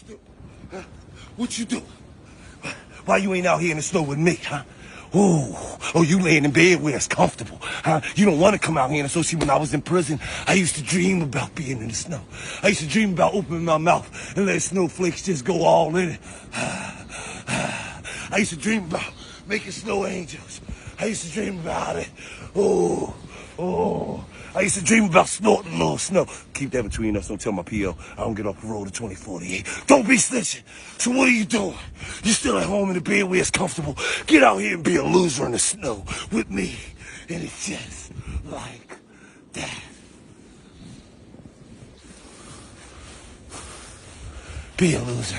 you do? Huh? What you do? Why you ain't out here in the snow with me, huh? Oh, you laying in bed where it's comfortable, huh? You don't want to come out here. And so, see, when I was in prison, I used to dream about being in the snow. I used to dream about opening my mouth and letting snowflakes just go all in it. I used to dream about making snow angels. I used to dream about it. I used to dream about snorting a little snow. Keep that between us. Don't tell my P.O. I don't get off the road at 2048. Don't be snitching. So what are you doing? You still at home in the bed where it's comfortable. Get out here and be a loser in the snow with me. And it's just like that. Be a loser.